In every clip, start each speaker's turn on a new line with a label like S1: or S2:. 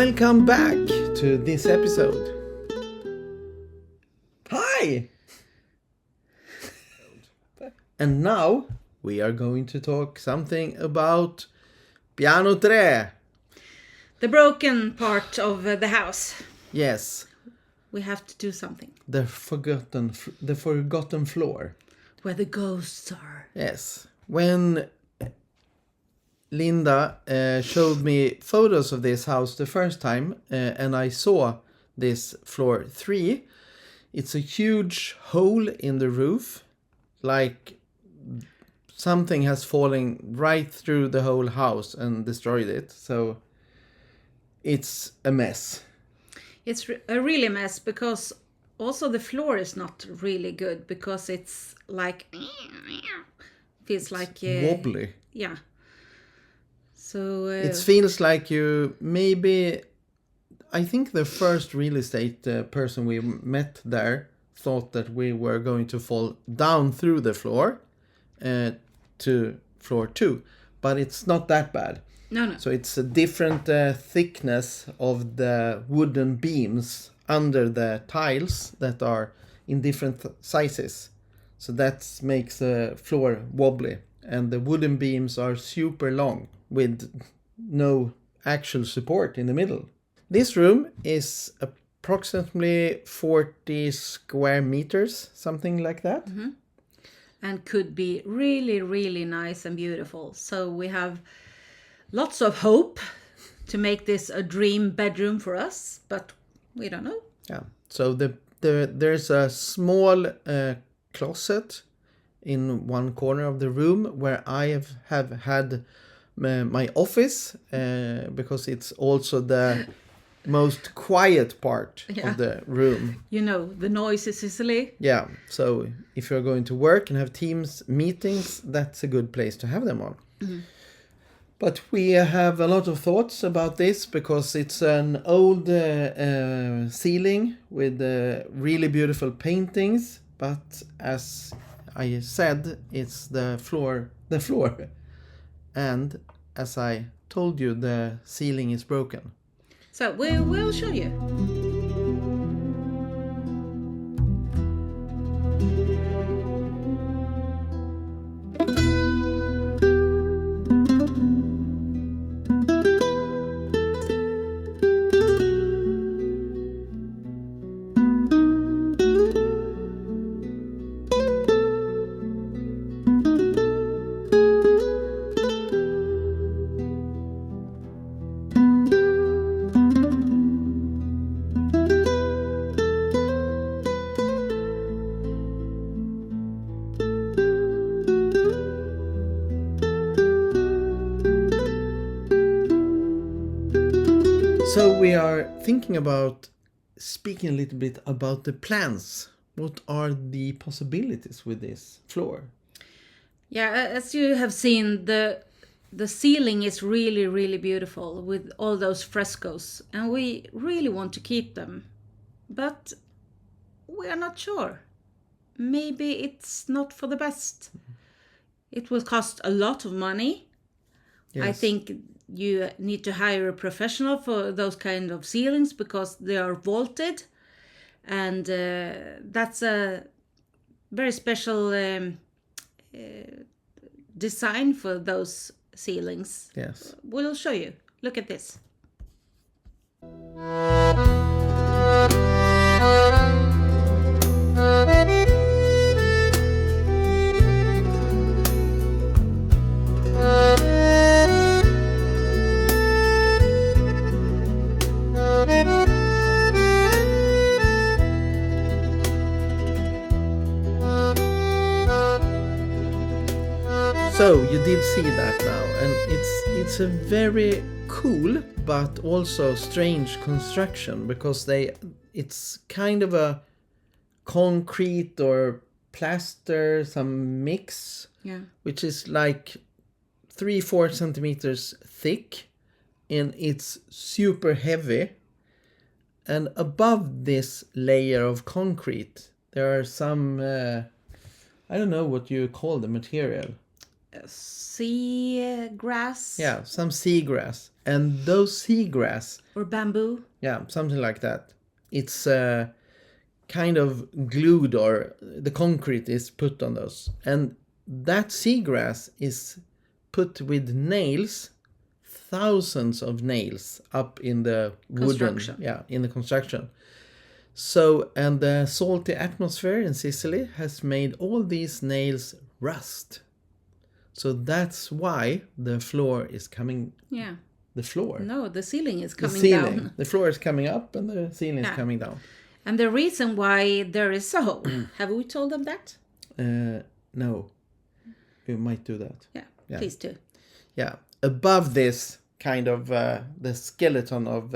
S1: Welcome back to this episode. Hi! And now we are going to talk something about piano tre.
S2: The broken part of the house.
S1: Yes.
S2: We have to do something.
S1: The forgotten floor.
S2: Where the ghosts are.
S1: Yes. When Linda showed me photos of this house the first time, and I saw this floor 3, it's a huge hole in the roof, like something has fallen right through the whole house and destroyed it. So it's a mess.
S2: It's a really mess, because also the floor is not really good, because it's like feels like
S1: wobbly.
S2: Yeah. So
S1: it feels like you maybe. I think the first real estate person we met there thought that we were going to fall down through the floor to floor 2, but it's not that bad.
S2: No.
S1: So it's a different thickness of the wooden beams under the tiles that are in different sizes. So that makes the floor wobbly. And the wooden beams are super long with no actual support in the middle. This room is approximately 40 square meters, something like that.
S2: Mm-hmm. And could be really, really nice and beautiful. So we have lots of hope to make this a dream bedroom for us, but we don't know.
S1: Yeah. So there's a small closet in one corner of the room where I have had my office, because it's also the most quiet part of the room.
S2: You know, the noise in Sicily.
S1: Yeah. So if you're going to work and have Teams meetings, that's a good place to have them on. Mm-hmm. But we have a lot of thoughts about this, because it's an old ceiling with really beautiful paintings. But as I said, it's the floor. And as I told you, the ceiling is broken.
S2: So we'll show you.
S1: So we are thinking about speaking a little bit about the plans. What are the possibilities with this floor?
S2: Yeah, as you have seen, the ceiling is really, really beautiful with all those frescoes, and we really want to keep them. But we are not sure. Maybe it's not for the best. It will cost a lot of money. Yes. I think you need to hire a professional for those kind of ceilings, because they are vaulted, and that's a very special design for those ceilings.
S1: Yes.
S2: We'll show you. Look at this.
S1: So you did see that now, and it's a very cool but also strange construction, because it's kind of a concrete or plaster, some mix, which is like 3-4 centimeters thick, and it's super heavy. And above this layer of concrete, there are some I don't know what you call the material.
S2: sea grass.
S1: Yeah, some seagrass. And those seagrass,
S2: Or bamboo.
S1: yeah, something like that. It's kind of glued, or the concrete is put on those. And that seagrass is put with nails, thousands of nails up in the wooden, in the construction. So, and the salty atmosphere in Sicily has made all these nails rust. So that's why the floor is coming.
S2: Yeah.
S1: The floor.
S2: No, the ceiling is coming
S1: the ceiling.
S2: down.
S1: The floor is coming up and the ceiling is coming down.
S2: And the reason why there is a hole, have we told them that?
S1: No. We might do that.
S2: Yeah, please do.
S1: Yeah. Above this kind of the skeleton of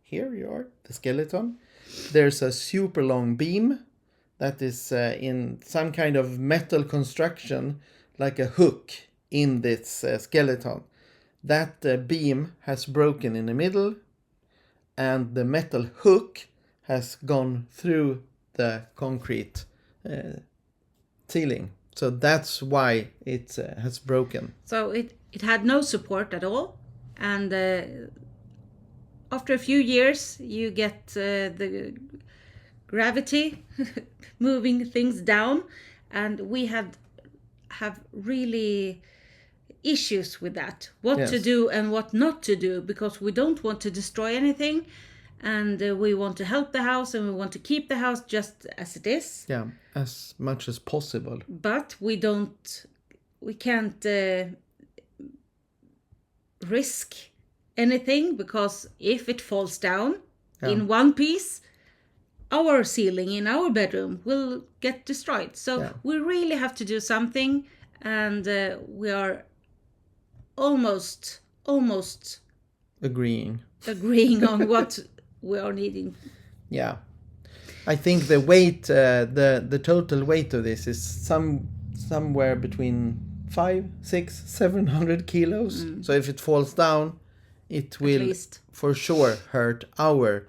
S1: here you are, the skeleton. There's a super long beam that is in some kind of metal construction, like a hook in this skeleton. That beam has broken in the middle, and the metal hook has gone through the concrete ceiling. So that's why it has broken.
S2: So it had no support at all. And after a few years, you get the gravity moving things down. And we have really issues with that. What to do and what not to do, because we don't want to destroy anything. And we want to help the house, and we want to keep the house just as it is.
S1: Yeah, as much as possible.
S2: But we can't risk anything, because if it falls down in one piece, our ceiling in our bedroom will get destroyed. So we really have to do something, and we are almost
S1: agreeing
S2: on what we are needing.
S1: Yeah, I think the weight, the total weight of this is somewhere between 500, 600, 700 kilos. So if it falls down, it will for sure hurt our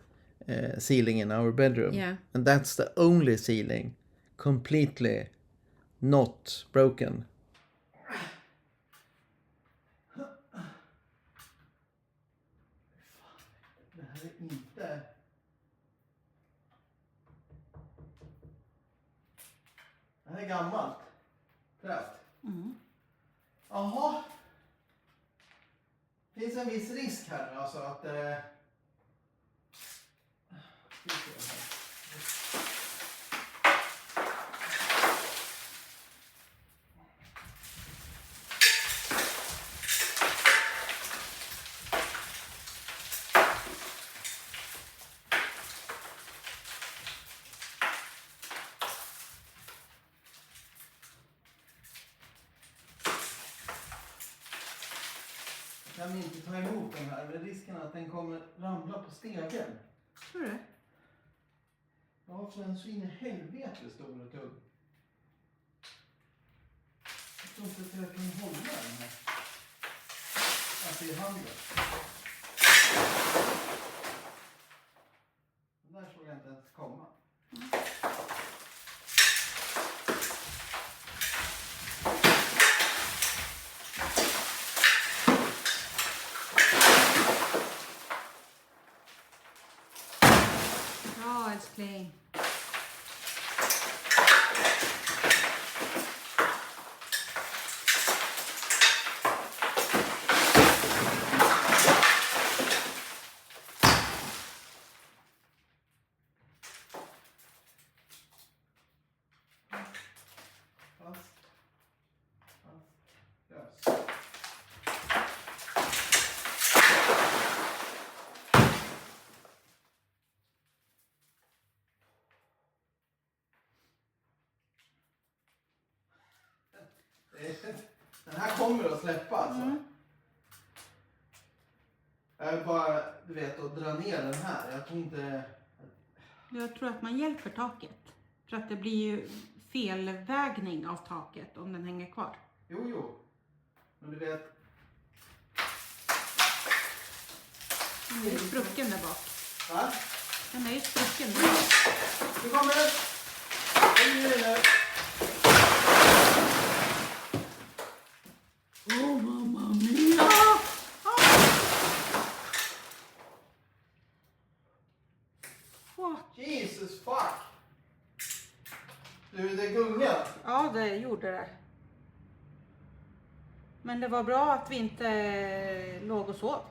S1: ceiling in our bedroom.
S2: Yeah.
S1: And that's the only ceiling completely not broken. Det här är gammalt träd. Jaha. Det finns en viss risk här, alltså att kan inte ta emot den här, men risken att den kommer ramla på stegen.
S2: Tror du?
S1: Ja, för den är så in i helvete stor och tung. Jag tror inte att jag kan hålla den här. Alltså i handen. Den där såg jag inte ens komma.
S2: Älskling.
S1: Den här kommer att släppa alltså. Jag bara, du vet, att dra ner den här. Jag tror inte...
S2: Jag tror att man hjälper taket. För att det blir ju felvägning av taket om den hänger kvar.
S1: Jo. Men du vet...
S2: Den är ju sprucken där bak.
S1: Va?
S2: Den är ju sprucken där bak.
S1: Nu kommer den! Nu är det nu.
S2: det gjorde det. Men det var bra att vi inte låg och sov.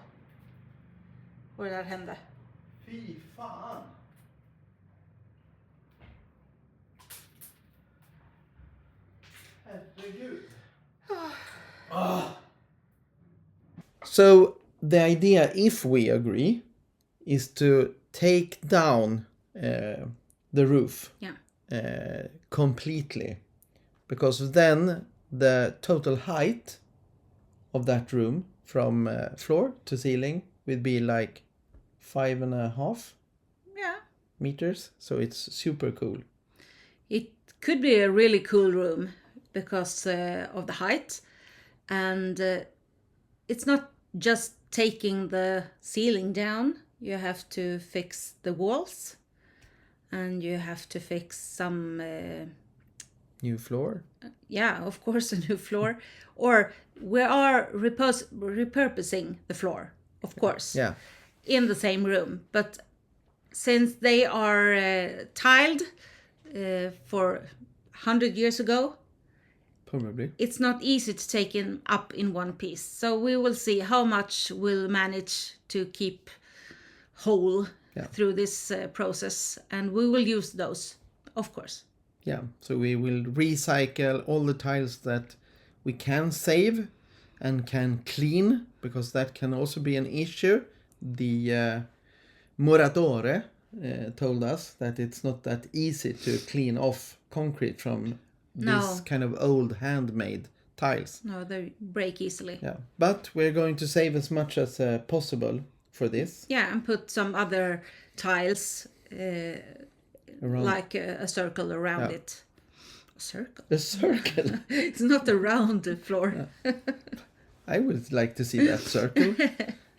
S2: Och det där hände.
S1: Fy fan! Herregud. So the idea, if we agree, is to take down the roof completely, because then the total height of that room from floor to ceiling will be like 5.5 meters. So it's super cool.
S2: It could be a really cool room because of the height, and it's not just taking the ceiling down. You have to fix the walls, and you have to fix some
S1: New floor.
S2: Of course, a new floor. Or we are repurposing the floor, of course, in the same room. But since they are tiled for 100 years ago,
S1: Probably.
S2: it's not easy to take up in one piece. So we will see how much we'll manage to keep whole through this process. And we will use those, of course.
S1: Yeah, so we will recycle all the tiles that we can save and can clean, because that can also be an issue. The muratore told us that it's not that easy to clean off concrete from this kind of old handmade tiles.
S2: No, they break easily.
S1: Yeah, but we're going to save as much as possible for this.
S2: Yeah, and put some other tiles like a circle around it. A circle?
S1: A circle?
S2: It's not a round floor.
S1: I would like to see that circle.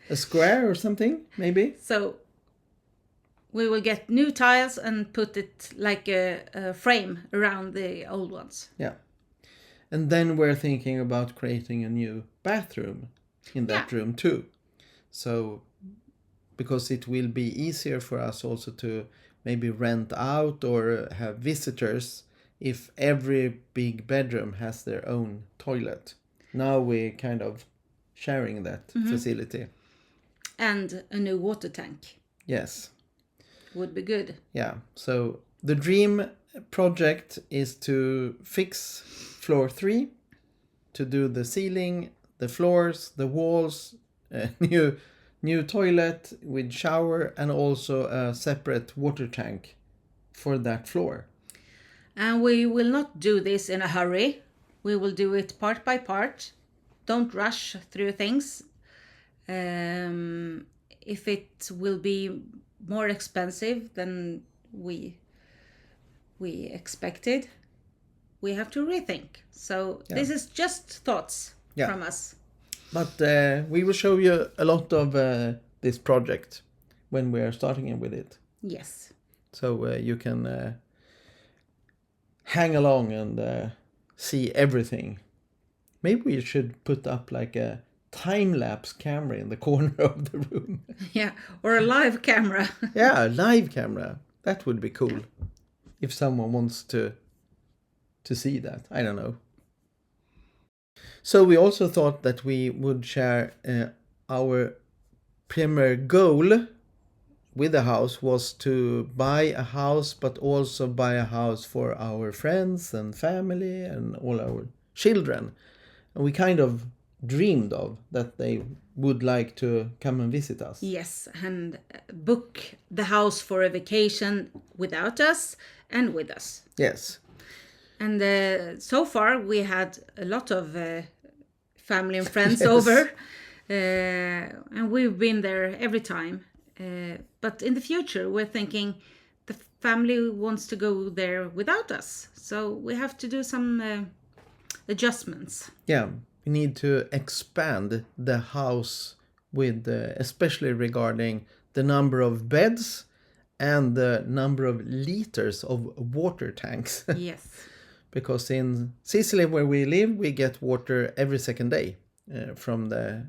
S1: A square or something, maybe?
S2: So we will get new tiles and put it like a frame around the old ones.
S1: Yeah. And then we're thinking about creating a new bathroom in that room too. So, because it will be easier for us also to maybe rent out or have visitors if every big bedroom has their own toilet. Now we're kind of sharing that facility.
S2: And a new water tank.
S1: Yes.
S2: Would be good.
S1: Yeah. So the dream project is to fix floor 3, to do the ceiling, the floors, the walls, new toilet with shower, and also a separate water tank for that floor.
S2: And we will not do this in a hurry. We will do it part by part. Don't rush through things. If it will be more expensive than we expected, we have to rethink. So this is just thoughts from us.
S1: But we will show you a lot of this project when we are starting with it.
S2: Yes.
S1: So you can hang along and see everything. Maybe we should put up like a time-lapse camera in the corner of the room.
S2: Yeah, or a live camera.
S1: Yeah, a live camera. That would be cool. If someone wants to see that. I don't know. So we also thought that we would share our premier goal with the house was to buy a house, but also buy a house for our friends and family and all our children. And we kind of dreamed of that they would like to come and visit us.
S2: Yes, and book the house for a vacation without us and with us.
S1: Yes.
S2: And so far we had a lot of family and friends over, and we've been there every time. But in the future we're thinking the family wants to go there without us, so we have to do some adjustments.
S1: Yeah, we need to expand the house with, especially regarding the number of beds and the number of liters of water tanks.
S2: Yes.
S1: Because in Sicily, where we live, we get water every second day from the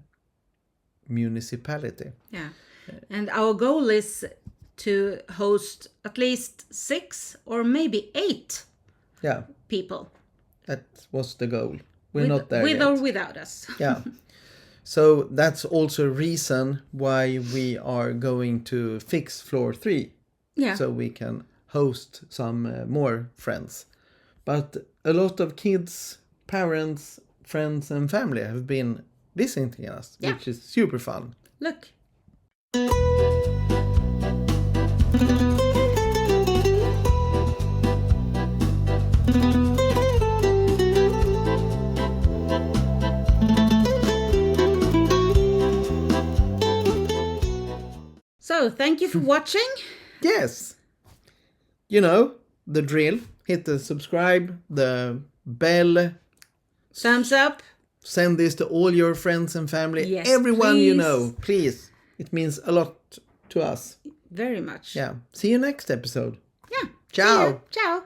S1: municipality.
S2: Yeah. And our goal is to host at least 6 or maybe 8 people
S1: That was the goal. We're
S2: With,
S1: not there
S2: with
S1: yet.
S2: or without us.
S1: Yeah. So that's also a reason why we are going to fix floor 3.
S2: Yeah.
S1: So we can host some more friends. But a lot of kids, parents, friends and family have been visiting us,
S2: Yeah.
S1: which is super fun.
S2: Look. So, thank you for watching.
S1: Yes. You know, the drill. Hit the subscribe, the bell.
S2: Thumbs up.
S1: Send this to all your friends and family.
S2: Yes,
S1: Everyone you
S2: please.
S1: know, please. It means a lot to us.
S2: Very much.
S1: Yeah. See you next episode.
S2: Yeah.
S1: Ciao.
S2: See you. Ciao.